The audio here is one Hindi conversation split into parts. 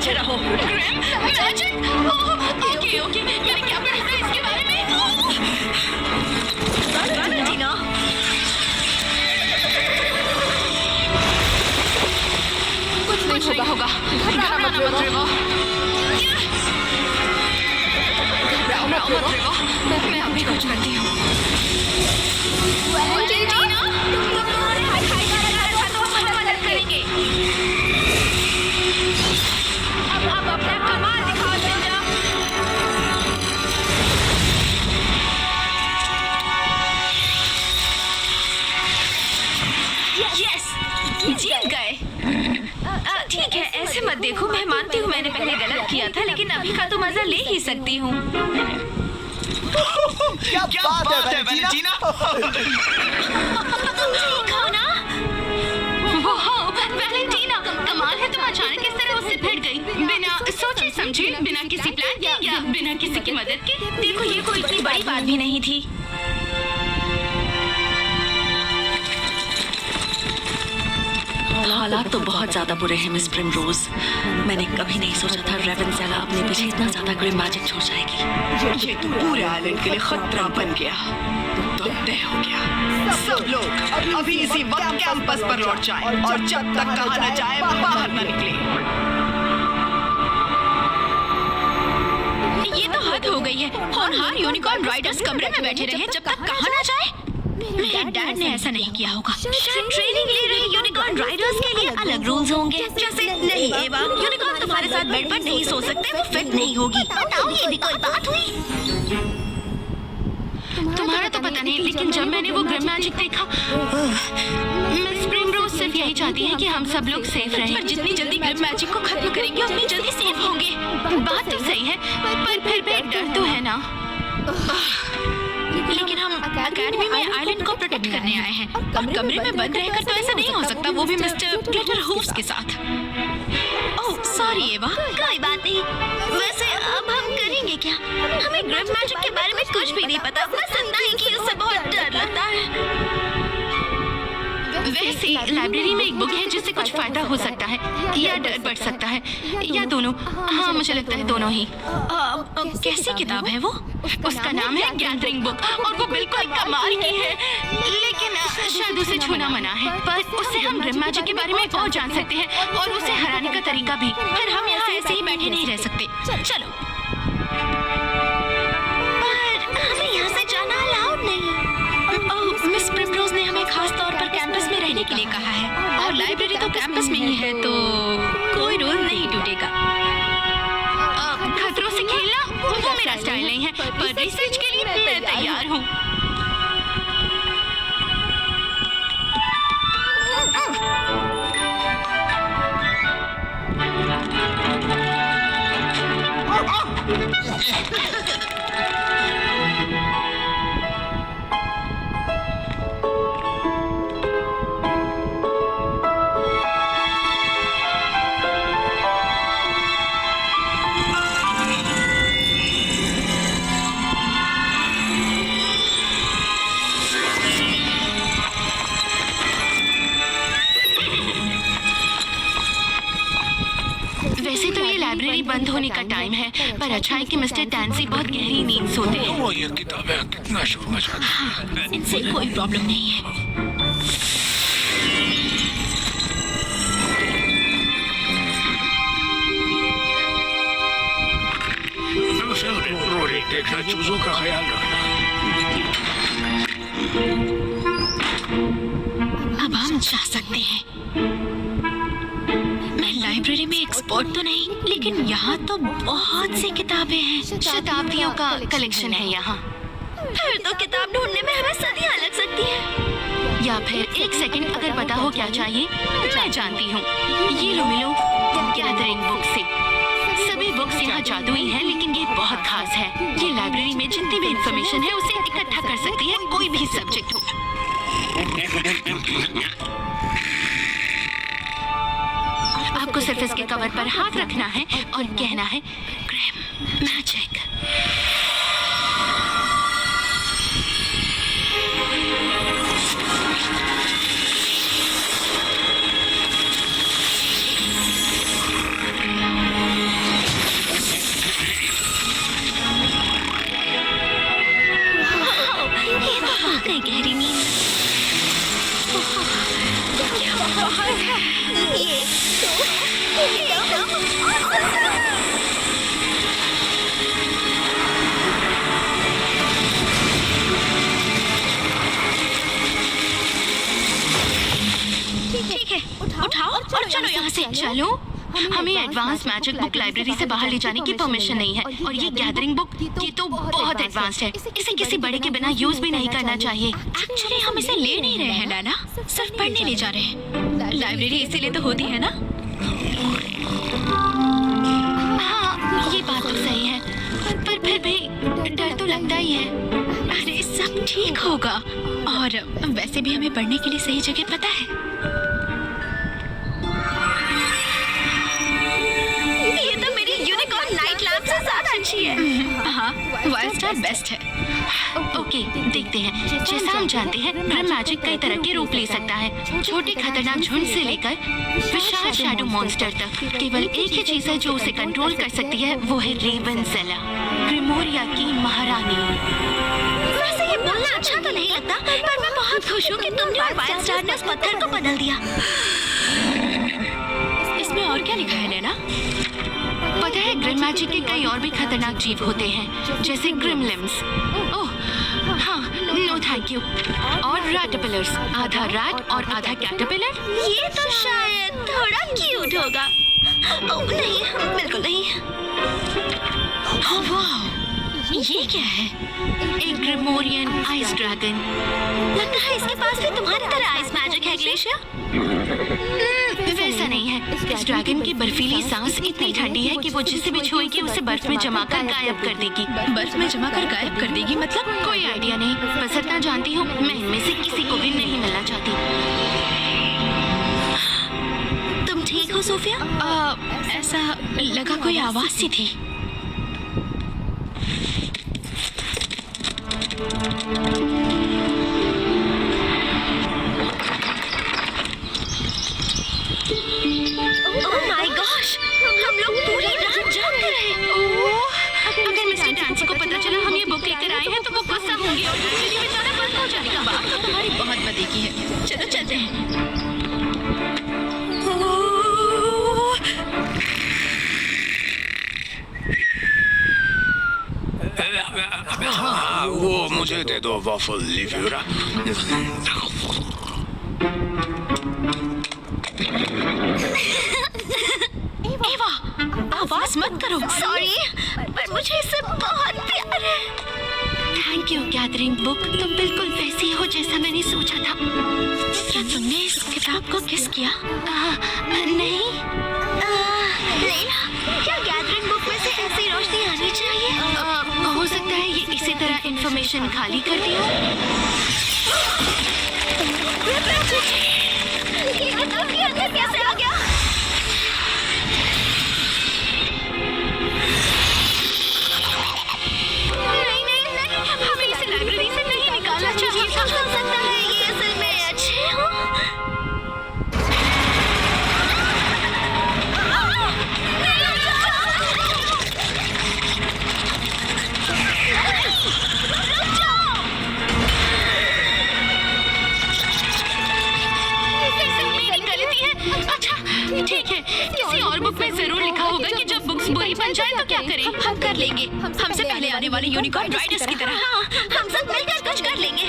पीछे रहो। ओके ओके, मैंने क्या पढ़ा था इसके बारे में? वैलेंटीना, कुछ नहीं होगा। घबराना मत रेवो। मैं अभी कुछ करती हूँ। वैलेंटीना, मदद करेंगे। अब अपना कमाल दिखाओ जरा। यस, जीत गए। ठीक है, ऐसे मत देखो। मैं मानती हूँ मैंने पहले गलत किया था, लेकिन अभी का तो मजा ले ही सकती हूँ। क्या बात है वैलेंटीना? ठीक हो ना? वाह, वैलेंटीना, कमाल है, तुम अचानक किस तरह उससे भिड़ गई, बिना सोचे समझे, बिना किसी प्लान के या बिना किसी की मदद के। देखो, ये कोई इतनी बड़ी बात भी नहीं थी। हालात तो बहुत ज्यादा बुरे हैं मिस प्रिमरोज। मैंने कभी नहीं सोचा था रेवेंसेला अपने पीछे इतना ज्यादा ग्रिम मैजिक छोड़ जाएगी। ये तो पूरे आइलैंड के लिए खतरा बन गया। तो तय हो गया, सब लोग अभी इसी वक्त कैंपस पर लौट जाएं और जब तक कहा न जाए बाहर न निकले। ये तो हद हो गई है। होनहार यूनिकॉर्न राइडर्स कमरे में बैठे रहे जब तक कहा ना जाए। मेरे डैड ने ऐसा नहीं किया होगा। शायद ट्रेनिंग ले रहे यूनिकॉर्न राइडर्स के लिए अलग रूल्स होंगे। जैसे नहीं एवा, यूनिकॉर्न तुम्हारे साथ बेड पर नहीं सो सकते, वो फिट नहीं होगी। बताओ, ये भी कोई बात हुई? तुम्हारा तो पता नहीं, लेकिन जब मैंने वो ग्रिम मैजिक देखा, मिस प्रिमरोज सिर्फ यही चाहती है कि हम सब लोग सेफ रहें। पर जितनी जल्दी ग्रिम मैजिक को खत्म करेंगे उतनी जल्दी सेफ होंगे। बात तो सही है, पर फिर भी डर तो है ना। लेकिन हम एकेडमी में आइलैंड को प्रोटेक्ट करने आए हैं और कमरे में बंद रहकर तो ऐसा नहीं हो सकता, वो भी मिस्टर ग्लिटर हूफ्स के साथ। ओह सॉरी एवा। कोई बात नहीं। वैसे अब हम करेंगे क्या? हमें ग्रिम मैजिक के बारे में कुछ भी नहीं पता, बस इतना ही कि उससे बहुत डर लगता है। वैसे लाइब्रेरी में एक बुक है जिससे कुछ फायदा हो सकता है या डर बढ़ सकता है, या दोनों। हाँ, मुझे लगता है दोनों ही। कैसी किताब है वो? उसका नाम है गैदरिंग बुक और वो बिल्कुल कमाल की है, लेकिन शायद उसे छूना मना है। पर उससे हम ग्रिम मैजिक के बारे में और जान सकते हैं और उसे हराने का तरीका भी। फिर हम यहाँ ऐसे ही बैठे नहीं रह सकते। चलो। पर हमें यहाँ से जाना अलाउड नहीं। ओह, मिस प्रिमरोज ने हमें खास तौर पर कैंपस में रहने के लिए कहा है और लाइब्रेरी तो कैंपस में ही है, तो कोई रूल नहीं टूटेगा। खतरों से खेलना वो मेरा स्टाइल नहीं है, पर रिसर्च के लिए मैं तैयार हूँ। वैसे तो ये लाइब्रेरी बंद होने का टाइम है, पर अच्छा है कि मिस्टर टैंसी बहुत गहरी नींद सोते हैं। वो ये किताबें कितना शोर मचाती हैं। हाँ, इनसे कोई प्रॉब्लम नहीं है। रोरी, देखना, चूजों का ख्याल रखना। अब हम जा सकते हैं। मैं लाइब्रेरी में एक्सपर्ट तो नहीं, लेकिन यहाँ तो बहुत सी किताबें हैं। शताब्दियों का कलेक्शन है यहाँ। फिर तो किताब ढूंढने में हमें सदियाँ लग सकती हैं। या फिर एक सेकंड, अगर पता हो क्या चाहिए, मैं जानती हूँ। ये लो मिलो गैदरिंग बुक से। सभी बुक्स यहाँ जादुई हैं, लेकिन ये बहुत खास है। ये लाइब्रेरी में जितनी भी इंफॉर्मेशन है उसे इकट्ठा कर सकती है, कोई भी सब्जेक्ट हो। आपको सिर्फ इसके कवर पर हाथ रखना है और कहना है ग्रिम मैजिक। उठाओ और चलो यहाँ से। चलो, हमें एडवांस मैजिक बुक लाइब्रेरी से बाहर ले जाने की परमिशन नहीं है, और ये गैदरिंग बुक ये तो बहुत एडवांस्ड है, इसे किसी बड़े के बिना यूज भी नहीं करना चाहिए। एक्चुअली हम इसे ले नहीं रहे हैं नाना, सिर्फ पढ़ने ले जा रहे हैं। लाइब्रेरी इसीलिए तो होती है ना। हाँ, ये बात तो सही है, पर फिर भी डर तो लगता ही है। अरे सब ठीक होगा, और वैसे भी हमें पढ़ने के लिए सही जगह पता है। ये तो मेरी यूनिकॉर्न नाइट लैम्प से ज्यादा अच्छी है। हाँ, वाइल्ड स्टार बेस्ट है। ओके, देखते हैं। जैसा हम जानते हैं, ग्रिम मैजिक कई तरह के रूप ले सकता है, छोटे खतरनाक झुंड से लेकर विशाल शैडो मॉन्स्टर तक। केवल एक ही चीज है जो उसे कंट्रोल कर सकती है, वो है रेवेंजेला, ग्रिमोरिया की महारानी। वैसे ये बोलना अच्छा तो नहीं लगता, पर मैं बहुत खुश हूँ कि तुमने और वाइल्ड स्टार ने उस पत्थर को बदल दिया। इसमें और क्या लिखा है लेना? पता है, ग्रिम मैजिक के कई और भी खतरनाक जीव होते हैं, जैसे ग्रिमलिम्स। ओह हाँ, नो थैंक यू। और रैटरपिलर्स, आधा रैट और आधा कैटरपिलर। ये तो शायद थोड़ा क्यूट होगा। ओह नहीं, बिल्कुल नहीं। वाह, ये क्या है? एक ग्रिमोरियन आइस ड्रैगन। लगता है इसके पास भी तुम्हारी तरह आइस मैजिक है ग्लेशिया। वैसा नहीं है। इस ड्रैगन की बर्फीली सांस इतनी ठंडी है कि वो जिसे भी छुएगी उसे बर्फ में जमाकर गायब कर देगी। बर्फ में जमा कर गायब कर देगी मतलब? कोई आइडिया नहीं, बस इतना जानती हूँ, मैं इनमें से किसी को भी नहीं मिलना चाहती। तुम ठीक हो सोफिया? ऐसा लगा कोई आवाज सी थी। ओह माय गॉश, हम लोग पूरी रात जागते रहे। अगर मिस्टर डांसी को पता चला हम ये बुक लेकर आए हैं तो वो गुस्सा होंगे और लाइब्रेरी में जाना बंद हो जाएगा। बात तो तुम्हारी बहुत मजे की है। चलो चलते हैं। हाँ, वो मुझे दे दो वॉफल लिव्यूरा। एवा, आवाज मत करो। सॉरी, पर मुझे इससे बहुत प्यार है। थैंक यू गैदरिंग बुक, तुम बिल्कुल वैसी हो जैसा मैंने सोचा था। क्या तुमने इस किताब को किस किया? नहीं। लेला, क्या गैदरिंग बुक में से ऐसी रोशनी आनी चाहिए? हो सकता है ये इसी तरह इंफॉर्मेशन खाली कर दी हो। ये किताब के अंदर कैसे आ गया? नहीं, हमें इसे लाइब्रेरी से नहीं निकालना चाहिए। हो सकता है ये असल में अच्छे हो। ठीक है, किसी और बुक में जरूर लिखा होगा कि जब बुक्स बुरी बन जाए तो क्या करें। हम कर लेंगे, हमसे पहले आने वाले यूनिकॉर्न राइडर्स की तरह। हाँ, हम सब मिलकर कुछ कर लेंगे।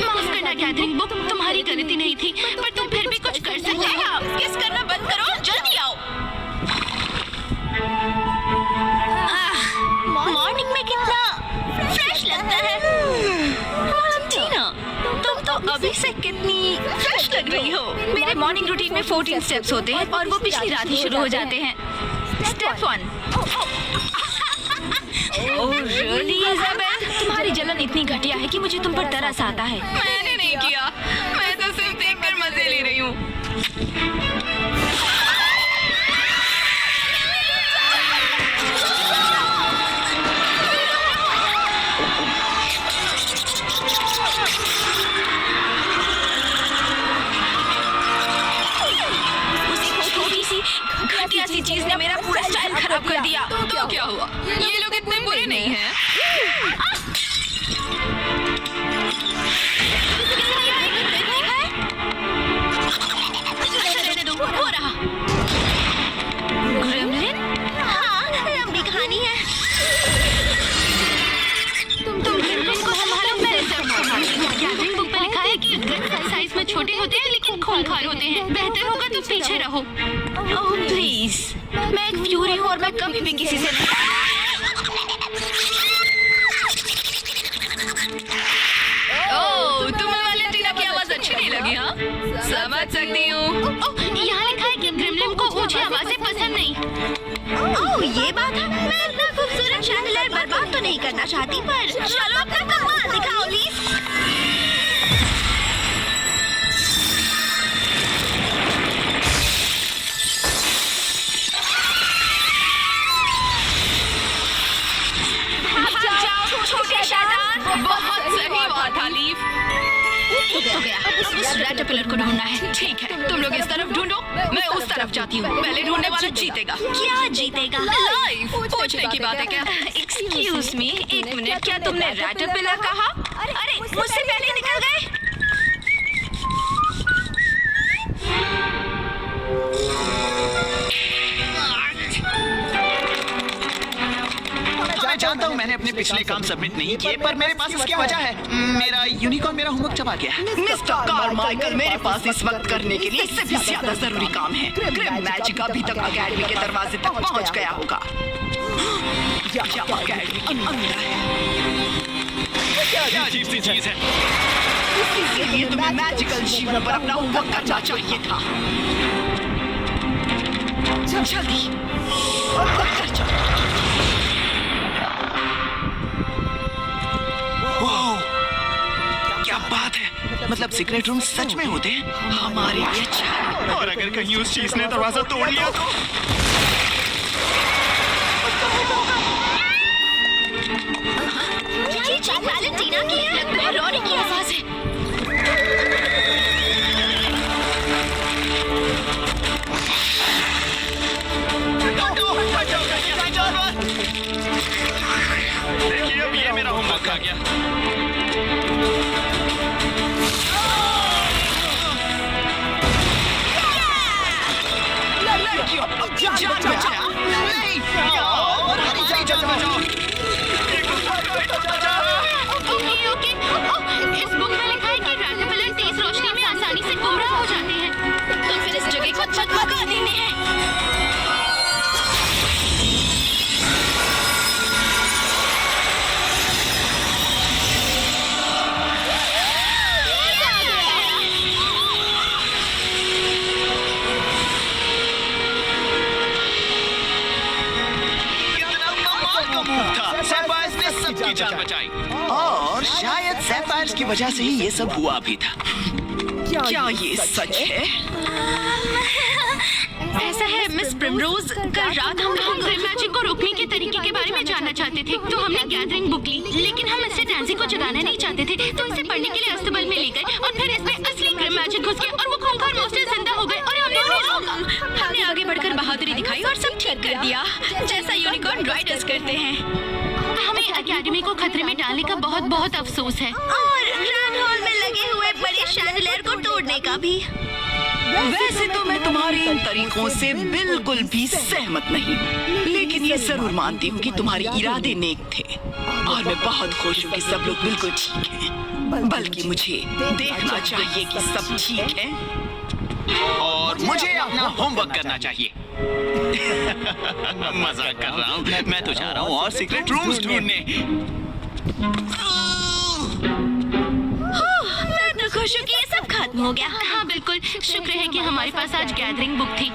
माफ करना गैदरिंग बुक, तुम्हारी गलती नहीं थी, पर तुम फिर भी कुछ कर सकते हो। किस करना बंद करो, जल्दी आओ। मॉर्निंग में कितना फ्रेश लगता है। टीना, तुम तो अभी से कितनी फ्रेश लग रही हो। मेरे मॉर्निंग रूटीन में 14 स्टेप्स होते हैं और वो पिछली रात ही शुरू हो जाते हैं। स्टेप 1। ओह रियली इज़ाबेल, तुम्हारी जलन इतनी घटिया है कि मुझे तुम पर तरस आता है। मैंने नहीं किया, मैं तो सिर्फ देखकर मजे ले रही हूँ। घटिया सी चीज ने मेरा पूरा स्टाइल खराब कर दिया। तो क्या हुआ? ये लोग इतने बुरे नहीं हैं। हो रहा। ग्रेमलिन? हाँ, लंबी कहानी है। तुम ग्रिमलिन को संभालो, मैं रिजर्व संभालूंगी। गैदरिंग बुक में लिखा है कि छोटे होते हैं लेकिन खूंखार होते हैं। बेहतर होगा तुम पीछे रहो। ओह प्लीज, मैं एक फ्यूरी हूँ और मैं कभी भी किसी से नहीं। ओह, तुम्हें वैलेंटीना की आवाज अच्छी नहीं लगी? हाँ, समझ सकती हूँ। यहाँ लिखा है कि ग्रिमलिन को ऊंची आवाजें पसंद नहीं। ओह ये बात है। मैं अपना खूबसूरत शैंडलियर बर्बाद तो नहीं करना चाहती, पर चलो अपना कमाल दिखाओ लीफ। छोटे शैतान। बहुत सही बात था लीफ। तो गया, अब उस कैटरपिलर को ढूंढना है। ठीक है, तुम लोग इस तरफ ढूंढो, मैं उस तरफ जाती हूँ। पहले ढूंढने वाला जीतेगा। क्या जीतेगा? लाइफ पूछने की बात है क्या? एक्सक्यूज मी, एक मिनट, क्या तुमने कैटरपिलर कहा? अरे मुझसे पहले निकल गए। मैं जानता हूँ मैंने अपने पिछले काम सबमिट नहीं किए, पर मेरे पास इसकी वजह है। मेरा यूनिकॉर्न मेरा होमवर्क चबा गया। मिस्टर कारमाइकल, मेरे पास इस वक्त करने के लिए इससे भी ज्यादा जरूरी काम है। ग्रिम मैजिक अभी तक अकेडमी के दरवाजे तक पहुंच गया होगा। या अकेडमी के अंदर है। क्या अजीब सी चीज है। इसीलिए तुम्हें मैजिकल जीवों पर अपना होमवर्क करना चाहिए था। जल्दी कर चलो। क्या बात है, मतलब सीक्रेट रूम सच में होते हैं? हमारे लिए अच्छा है। और अगर कहीं उस चीज ने दरवाजा तोड़ लिया तो? ये चीज वैलेंटीना की है। लगता है रोनी की आवाज है। देखिए अब ये मेरा होमवर्क आ गया। जान बचाया। ओके, इस बुक में लिखा है कि कैटरपिलर तेज रोशनी में आसानी से गुमराह हो जाते हैं। तो फिर इस जगह को चकमका देने हैं। सैफायर्स ने सबकी जान बचाई। और शायद सैफायर्स की वजह से ही ये सब हुआ भी था। क्या ये सच है? ऐसा है मिस प्रिमरोज, कल रात हम लोग ग्रिम मैजिक को रोकने के तरीके के बारे में जानना चाहते थे, तो हमने गैदरिंग बुक ली। लेकिन हम इससे डैंसी को जगाना नहीं चाहते थे, तो इसे पढ़ने के लिए अस्तबल में ले गए और फिर इसमें असली ग्रिम मैजिक घुस गया और वो खूंखार मॉन्स्टर जिंदा हो गए। और हमने आगे बढ़कर बहादुरी दिखाई और सब ठीक कर दिया, जैसा यूनिकॉर्न राइडर्स करते हैं। हमें एकेडमी को खतरे में डालने का बहुत बहुत अफसोस है। और ग्रैंड हॉल में लगे हुए बड़े शैंडलियर को तोड़ने का भी। वैसे तो मैं तुम्हारे इन तरीकों से बिल्कुल भी सहमत नहीं, लेकिन ये जरूर मानती हूँ कि तुम्हारे इरादे नेक थे और मैं बहुत खुश हूँ कि सब लोग बिल्कुल ठीक हैं। बल्कि मुझे देखना चाहिए कि सब ठीक है। और मुझे अपना होमवर्क करना चाहिए। मजाक कर रहा हूँ, मैं तो जा रहा हूँ और सीक्रेट रूम्स ढूंढने। मैं तो खुश हूँ कि ये सब खत्म हो गया। हाँ बिल्कुल, शुक्र है कि हमारे पास आज गैदरिंग बुक थी।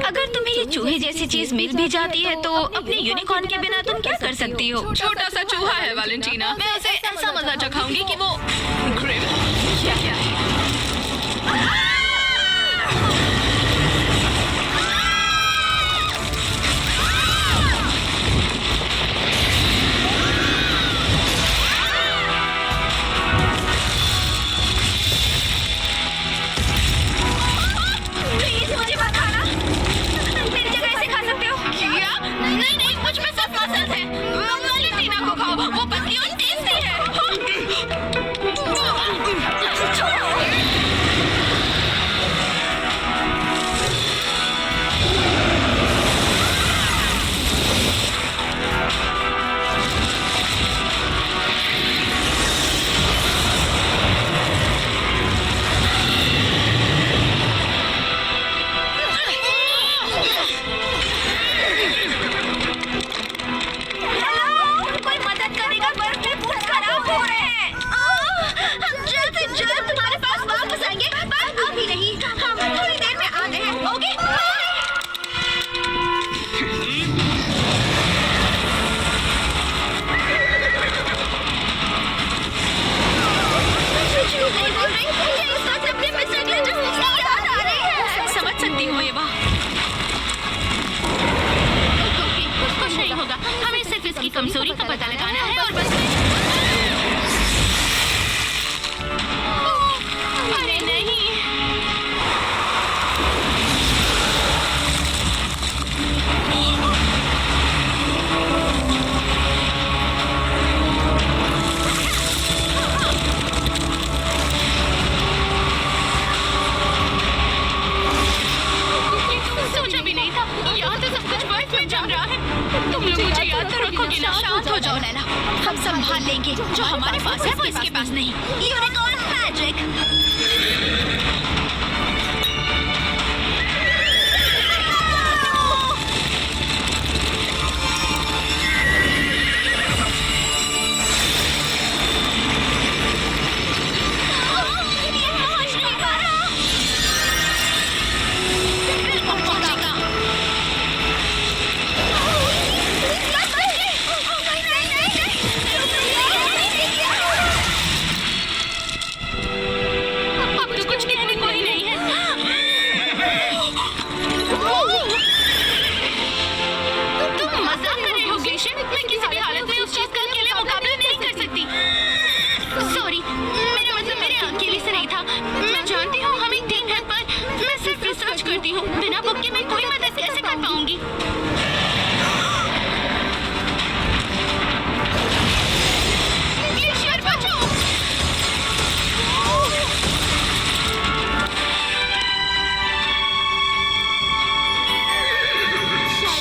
अगर तुम्हें ये चूहे जैसी चीज मिल भी जाती है तो अपने यूनिकॉर्न के बिना तुम क्या कर सकती हो? छोटा सा चूहा है वैलेंटीना, मैं उसे ऐसा मजा चखाऊंगी कि वो ग्रिम क्या है। लेंगे। जो हमारे पास है वो इसके पास नहीं। Unicorn magic. बिना बुक के मैं कोई मदद कैसे कर पाऊंगी? ग्लेशियर बचाओ!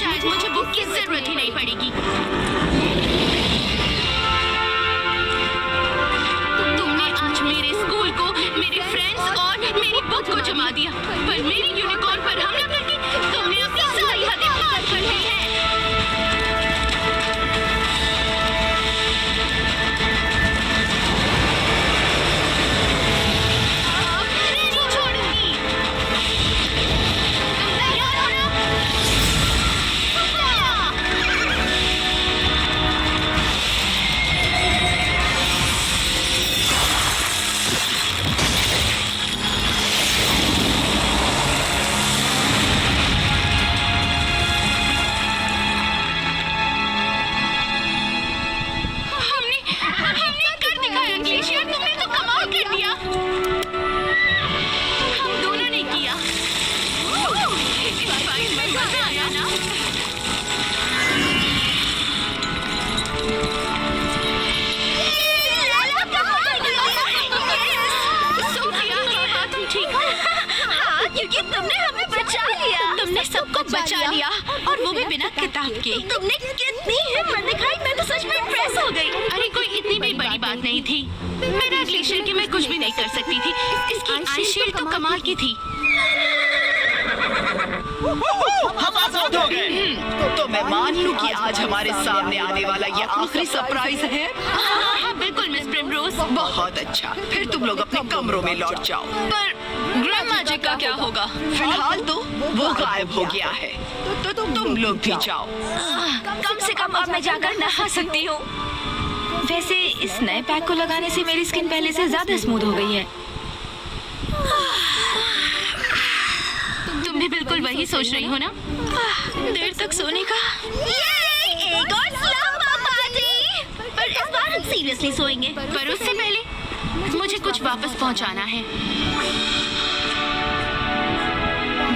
शायद मुझे बुक की जरूरत ही नहीं पड़ेगी। तुमने आज मेरे स्कूल को, मेरे फ्रेंड्स और मेरी बुक को जमा दिया, पर मेरी यूनिकॉर्न पर हमला करके तुमने अपनी सारी हदें पार कर दी हैं। अब नहीं छोड़ूंगी। तुम तैयार हो ना? हमने कर दिखाया ग्लेशियर, तुमने तो कमाल कर दिया। हम दोनों ने किया। इस फाइट में मजा आया ना? सोफिया, ये बात तुम ठीक हो? हाँ, क्योंकि तुमने हमें बचा लिया। तुमने सबको बचा लिया और वो भी बिना किताब के। तुमने कितनी हिम्मत दिखाई, मैं तो सच में इम्प्रेस हो गई। अरे कोई इतनी भी बड़ी बात नहीं थी। मेरा ग्लेशियर कि मैं कुछ भी नहीं कर सकती थी। इसकी आई शील्ड तो कमाल की थी। हम आजाद हो गए। तो मैं मान लूं कि आज हमारे सामने आने वाला ये आखिरी सरप्राइज है। हाँ, बिल्कुल मिस प्रिमरोज। बहुत अच्छा, फिर तुम लोग अपने कमरों में लौट जाओ। पर ग्रैंड मैजिक का क्या होगा? फिलहाल तो वो गायब हो गया है, तो तुम लोग भी जाओ। कम से कम अब मैं जाकर नहा सकती हूँ। वैसे इस नए पैक को लगाने से मेरी स्किन पहले से ज्यादा स्मूथ हो गई है। तुम भी बिल्कुल वही सोच रही हो ना? देर तक सोने का। एक और स्लम्बर पार्टी। पर इस बार हम सीरियसली सोएंगे। पर उससे पहले मुझे कुछ वापस पहुंचाना है।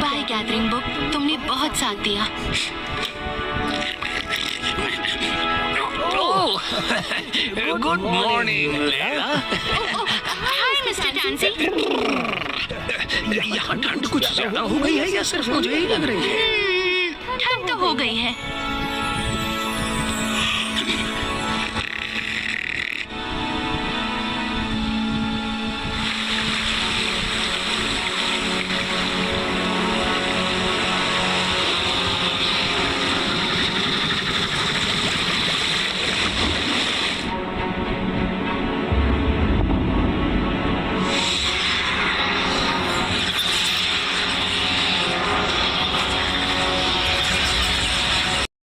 बाय गैदरिंग बुक, तुमने बहुत साथ दिया। Good morning Layla. Hi mister Tansy. यहाँ ठंड कुछ ज्यादा हो गई है या सिर्फ मुझे ही लग रही है? ठंड तो हो गई है,